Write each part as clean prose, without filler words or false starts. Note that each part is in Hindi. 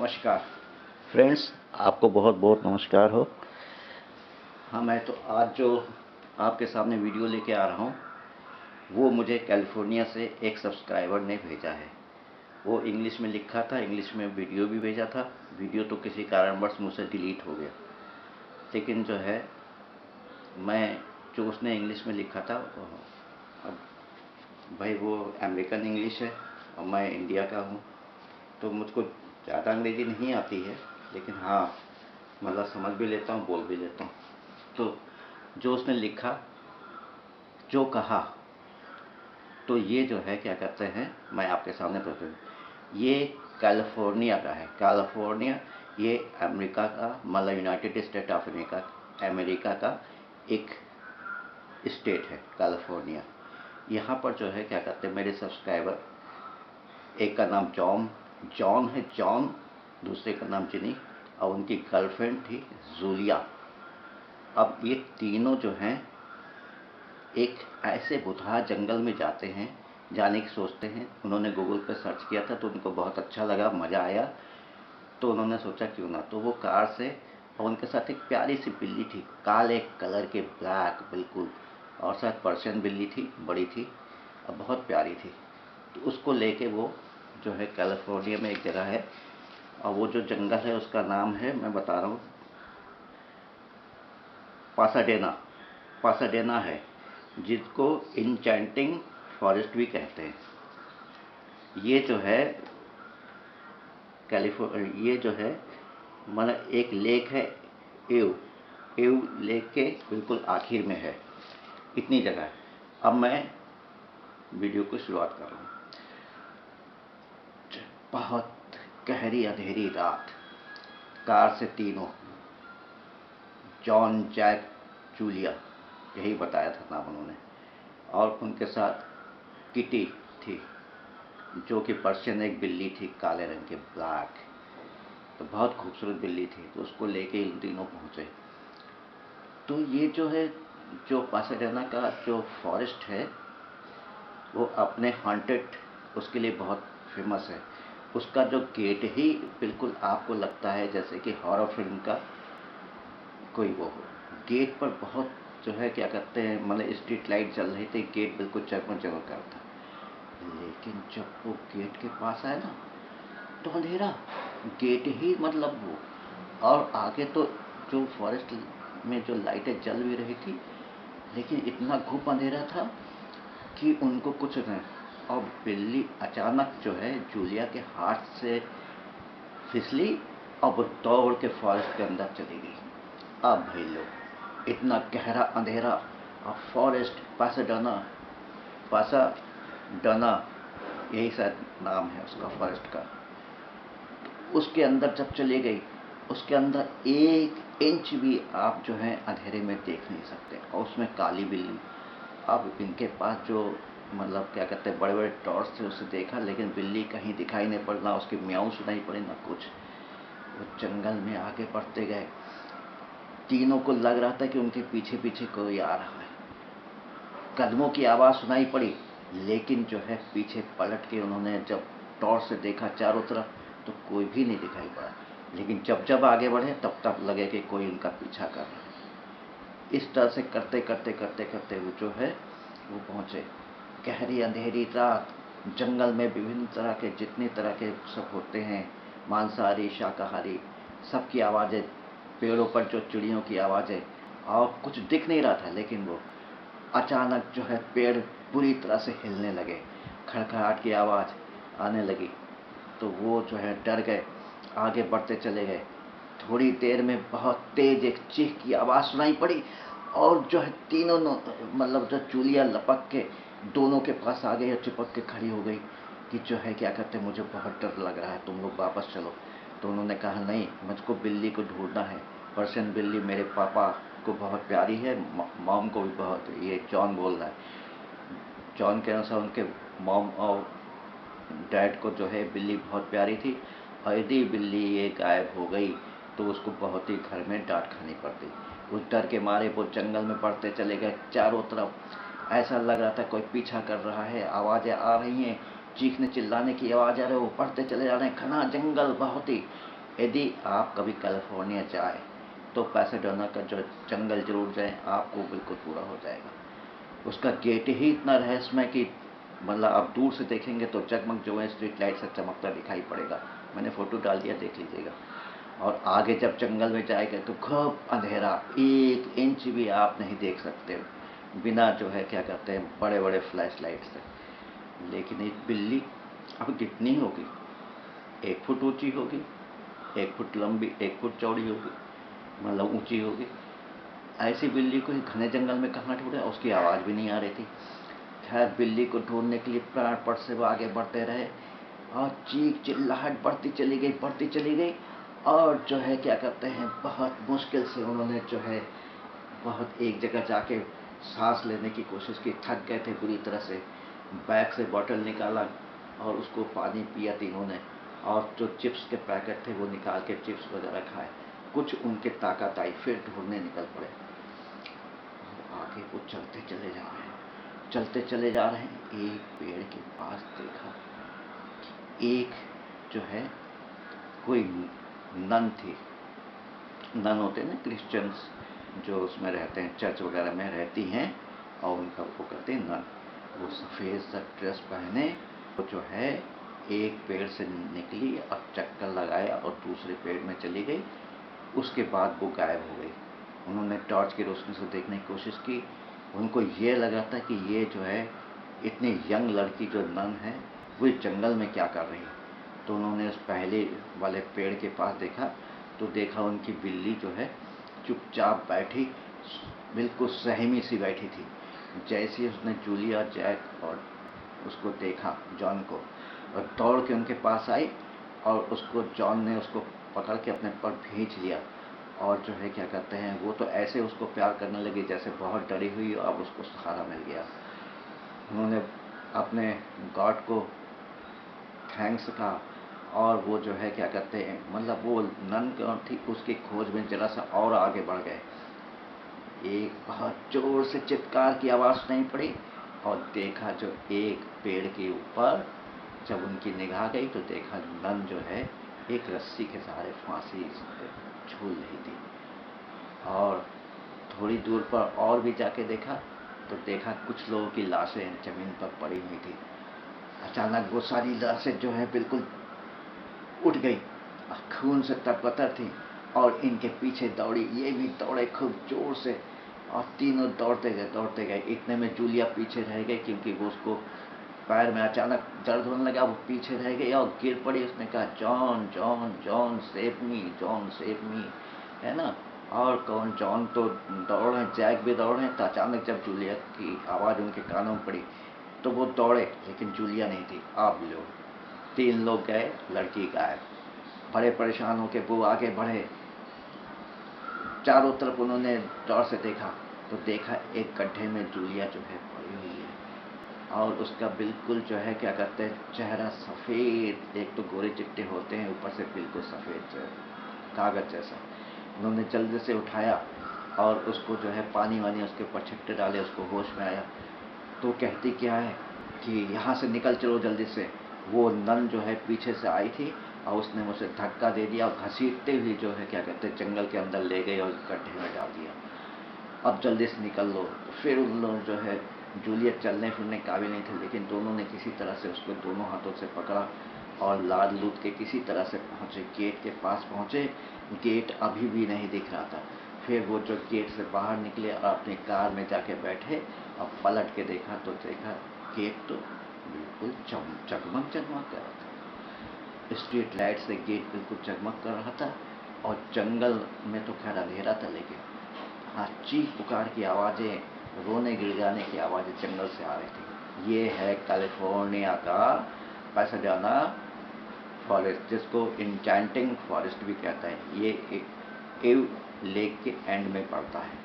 नमस्कार फ्रेंड्स, आपको बहुत बहुत नमस्कार हो। हाँ, मैं तो आज जो आपके सामने वीडियो लेके आ रहा हूँ वो मुझे कैलिफोर्निया से एक सब्सक्राइबर ने भेजा है। वो इंग्लिश में लिखा था, इंग्लिश में वीडियो भी भेजा था। वीडियो तो किसी कारणवश मुझसे डिलीट हो गया, लेकिन जो है मैं जो उसने इंग्लिश में लिखा था, अब भाई वो अमेरिकन इंग्लिश है और मैं इंडिया का हूँ, तो मुझको ज़्यादा अंग्रेज़ी नहीं आती है, लेकिन हाँ मतलब समझ भी लेता हूँ, बोल भी लेता हूँ। तो जो उसने लिखा, जो कहा, तो ये जो है क्या कहते हैं, मैं आपके सामने प्रस्तुत। ये कैलिफोर्निया का है। कैलिफोर्निया ये अमेरिका का, मतलब यूनाइटेड स्टेट ऑफ अमेरिका का एक स्टेट है कैलिफोर्निया। यहाँ पर जो है क्या कहते हैं, मेरे सब्सक्राइबर, एक का नाम जॉन है, जॉन, दूसरे का नाम जिनी, और उनकी गर्लफ्रेंड थी जूलिया। अब ये तीनों जो हैं एक ऐसे भुतहा जंगल में जाते हैं, जाने की सोचते हैं। उन्होंने गूगल पर सर्च किया था तो उनको बहुत अच्छा लगा, मज़ा आया, तो उन्होंने सोचा क्यों ना। तो वो कार से, और उनके साथ एक प्यारी सी बिल्ली थी, काले कलर के, ब्लैक बिल्कुल, और शायद पर्शियन बिल्ली थी, बड़ी थी और बहुत प्यारी थी। तो उसको लेके वो जो है कैलिफोर्निया में एक जगह है, और वो जो जंगल है उसका नाम है, मैं बता रहा हूँ, पासाडेना। पासाडेना है, जिसको इंचेंटिंग फॉरेस्ट भी कहते हैं। ये जो है ये जो है मतलब एक लेक है, एव लेक के बिल्कुल आखिर में है। इतनी जगह है। अब मैं वीडियो को शुरुआत कर रहा हूँ। बहुत गहरी अंधेरी रात, कार से तीनों, जॉन, जैक, जूलिया, यही बताया था नाम उन्होंने, और उनके साथ किटी थी, जो कि पर्शियन एक बिल्ली थी, काले रंग के, ब्लैक, तो बहुत खूबसूरत बिल्ली थी। तो उसको लेके इन तीनों पहुँचे। तो ये जो है, जो पासाडेना का जो फॉरेस्ट है, वो अपने हॉन्टेड, उसके लिए बहुत फेमस है। उसका जो गेट ही बिल्कुल आपको लगता है जैसे कि हॉरर फिल्म का कोई वो हो। गेट पर बहुत जो है क्या कहते हैं, मतलब स्ट्रीट लाइट जल रही थी, गेट बिल्कुल चमक चमक कर था। लेकिन जब वो गेट के पास आया ना, तो अंधेरा, गेट ही मतलब वो, और आगे तो जो फॉरेस्ट में जो लाइटें जल भी रही थी, लेकिन इतना घुप अंधेरा था कि उनको कुछ नहीं। और बिल्ली अचानक जो है जूलिया के हाथ से फिसली और वो दौड़ के फॉरेस्ट के अंदर चली गई। अब भाई लोग, इतना गहरा अंधेरा, और फॉरेस्ट, पासाडाना यही शायद नाम है उसका फॉरेस्ट का। उसके अंदर जब चले गई, उसके अंदर 1 इंच भी आप जो है अंधेरे में देख नहीं सकते, और उसमें काली बिल्ली। अब इनके पास जो मतलब क्या कहते हैं, बड़े बड़े टॉर्च थे, उससे देखा, लेकिन बिल्ली कहीं दिखाई नहीं पड़, ना उसकी म्याऊं सुनाई पड़ी, ना कुछ। वो जंगल में आगे बढ़ते गए। तीनों को लग रहा था कि उनके पीछे पीछे कोई आ रहा है। कदमों की आवाज़ सुनाई पड़ी, लेकिन जो है पीछे पलट के उन्होंने जब टॉर्च से देखा चारों तरफ, तो कोई भी नहीं दिखाई पड़ा। लेकिन जब जब आगे बढ़े तब तब लगे कि कोई उनका पीछा कर रहा है। इस तरह से करते करते करते करते वो जो है वो पहुँचे। गहरी अंधेरी रात, जंगल में विभिन्न तरह के, जितने तरह के सब होते हैं, मांसाहारी, शाकाहारी, सबकी आवाज़ें, पेड़ों पर जो चिड़ियों की आवाज़ें, और कुछ दिख नहीं रहा था। लेकिन वो अचानक जो है पेड़ पूरी तरह से हिलने लगे, खड़खड़ाहट की आवाज़ आने लगी। तो वो जो है डर गए, आगे बढ़ते चले गए। थोड़ी देर में बहुत तेज एक चीख की आवाज़ सुनाई पड़ी, और जो है तीनों मतलब जो जूलिया लपक के दोनों के पास आ गई और चिपक के खड़ी हो गई कि जो है क्या कहते हैं, मुझे बहुत डर लग रहा है, तुम लोग वापस चलो। तो उन्होंने कहा नहीं, मुझको बिल्ली को ढूंढना है, पर्शियन बिल्ली मेरे पापा को बहुत प्यारी है, मॉम को भी बहुत। ये जॉन बोल रहा है। जॉन के अनुसार उनके मॉम और डैड को जो है बिल्ली बहुत प्यारी थी, और यदि बिल्ली ये गायब हो गई तो उसको बहुत ही घर में डांट खानी पड़ती। उस डर के मारे वो जंगल में बढ़ते चले गए। चारों तरफ ऐसा लग रहा था कोई पीछा कर रहा है, आवाज़ें आ रही हैं, चीखने चिल्लाने की आवाज़ आ रही है, वो बढ़ते चले जा रहे हैं। घना जंगल बहुत ही, यदि आप कभी कैलिफोर्निया जाए तो पैसाडेना का जो जंगल जरूर जाएं, आपको बिल्कुल पूरा हो जाएगा। उसका गेट ही इतना रहस्यमय कि मतलब आप दूर से देखेंगे तो जगमग जो है स्ट्रीट लाइट से चमकता दिखाई पड़ेगा। मैंने फ़ोटो डाल दिया, देख लीजिएगा। और आगे जब जंगल में जाएगा तो खूब अंधेरा, 1 इंच भी आप नहीं देख सकते बिना जो है क्या कहते हैं बड़े बड़े फ्लैश लाइट से। लेकिन एक बिल्ली अब कितनी होगी, 1 फुट ऊंची होगी, 1 फुट लंबी, 1 फुट चौड़ी होगी, मतलब ऊंची होगी। ऐसी बिल्ली को घने जंगल में कहाँ ढूंढे, उसकी आवाज़ भी नहीं आ रही थी। खैर बिल्ली को ढूंढने के लिए प्राणपट से वो आगे बढ़ते रहे और चीख चिल्लाहट बढ़ती चली गई। और जो है क्या कहते हैं बहुत मुश्किल से उन्होंने जो है बहुत एक जगह जाके सांस लेने की कोशिश की, थक गए थे बुरी तरह से। बैग से बॉटल निकाला और उसको पानी पिया तीनों ने, और जो चिप्स के पैकेट थे वो निकाल के चिप्स वगैरह खाए। कुछ उनके ताकत आई, फिर ढूंढने निकल पड़े। आगे वो चलते चले जा रहे हैं। एक पेड़ के पास देखा एक जो है कोई नन थी। नन होते हैं ना क्रिश्चियंस, जो उसमें रहते हैं, चर्च वगैरह में रहती हैं, और उनका वो कहते हैं नन। वो सफ़ेद सा ड्रेस पहने वो जो है एक पेड़ से निकली और चक्कर लगाया और दूसरे पेड़ में चली गई। उसके बाद वो गायब हो गई। उन्होंने टॉर्च की रोशनी से देखने की कोशिश की। उनको ये लगा था कि ये जो है इतनी यंग लड़की जो नन है वो इस जंगल में क्या कर रही है। तो उन्होंने उस पहले वाले पेड़ के पास देखा तो देखा उनकी बिल्ली जो है चुपचाप बैठी, बिल्कुल सहमी सी बैठी थी। जैसे ही उसने जूलिया, जैक और उसको देखा, जॉन को, और दौड़ के उनके पास आई और उसको जॉन ने उसको पकड़ के अपने पर खींच लिया। और जो है क्या कहते हैं वो तो ऐसे उसको प्यार करने लगी जैसे बहुत डरी हुई, अब उसको सहारा मिल गया। उन्होंने अपने गॉड को थैंक्स कहा और वो जो है क्या कहते हैं मतलब वो नन कौन थी उसकी खोज में जरा सा और आगे बढ़ गए। एक बहुत जोर से चित्कार की आवाज़ सुनाई पड़ी और देखा जो एक पेड़ के ऊपर जब उनकी निगाह गई तो देखा नन जो है एक रस्सी के सहारे फांसी झूल रही थी। और थोड़ी दूर पर और भी जाके देखा तो देखा कुछ लोगों की लाशें जमीन पर पड़ी हुई थी। अचानक वो सारी लाशें जो है बिल्कुल उठ गई, खून से तरबतर थी और इनके पीछे दौड़ी। ये भी दौड़े खूब जोर से और तीनों दौड़ते गए। इतने में जूलिया पीछे रह गई क्योंकि वो उसको पैर में अचानक दर्द होने लगा। वो पीछे रह गई और गिर पड़ी। उसने कहा John John John save me, John save me, है ना। और कौन, जॉन तो दौड़ रहे, जैक भी दौड़ रहे। तो अचानक जब जूलिया की आवाज़ उनके कानों में पड़ी तो वो दौड़े, लेकिन जूलिया नहीं थी। आप लोग 3 लोग गए, लड़की गायब। बड़े परेशान होकर वो आगे बढ़े। चारों तरफ उन्होंने दौड़ से देखा तो देखा एक गड्ढे में जूलिया जो है पड़ी हुई है और उसका बिल्कुल जो है क्या कहते हैं चेहरा सफ़ेद, एक तो गोरे चिट्टे होते हैं ऊपर से बिल्कुल सफ़ेद कागज़ जैसा। उन्होंने जल्दी से उठाया और उसको जो है पानी वानी उसके ऊपर छिट्टे डाले, उसको होश में आया। तो कहती क्या है कि यहाँ से निकल चलो जल्दी से। वो नन जो है पीछे से आई थी और उसने मुझे धक्का दे दिया और घसीटते हुए जो है क्या कहते हैं जंगल के अंदर ले गई और गड्ढे में डाल दिया। अब जल्दी से निकल लो। फिर उन लोग जो है जूलियट चलने फिरने काबिल नहीं थे, लेकिन दोनों ने किसी तरह से उसको दोनों हाथों से पकड़ा और लाद लूट के किसी तरह से पहुँचे, गेट के पास पहुँचे। गेट अभी भी नहीं दिख रहा था। फिर वो जो गेट से बाहर निकले और अपनी कार में जाके बैठे और पलट के देखा तो देखा गेट तो बिल्कुल चकमक कर रहा था। स्ट्रीट लाइट से गेट बिल्कुल चकमक कर रहा था और जंगल में तो खैर अंधेरा था, लेकिन हाँ चीख पुकार की आवाज़ें, रोने गिड़गिड़ाने की आवाज़ें जंगल से आ रही थी। ये है कैलिफोर्निया का पैसाडेना फॉरेस्ट, जिसको इंचैंटिंग फॉरेस्ट भी कहते हैं। ये एक एव लेक के एंड में पड़ता है।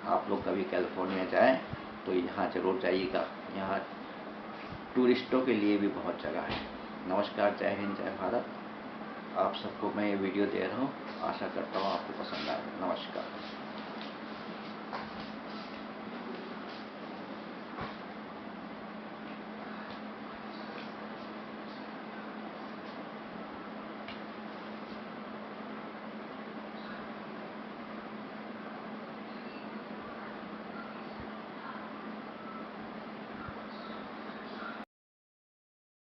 आप लोग कभी कैलिफोर्निया जाएं तो यहाँ ज़रूर जाइएगा। यहाँ टूरिस्टों के लिए भी बहुत जगह है। नमस्कार, जय हिंद, जय भारत। आप सबको मैं ये वीडियो दे रहा हूँ, आशा करता हूँ आपको पसंद आए। नमस्कार।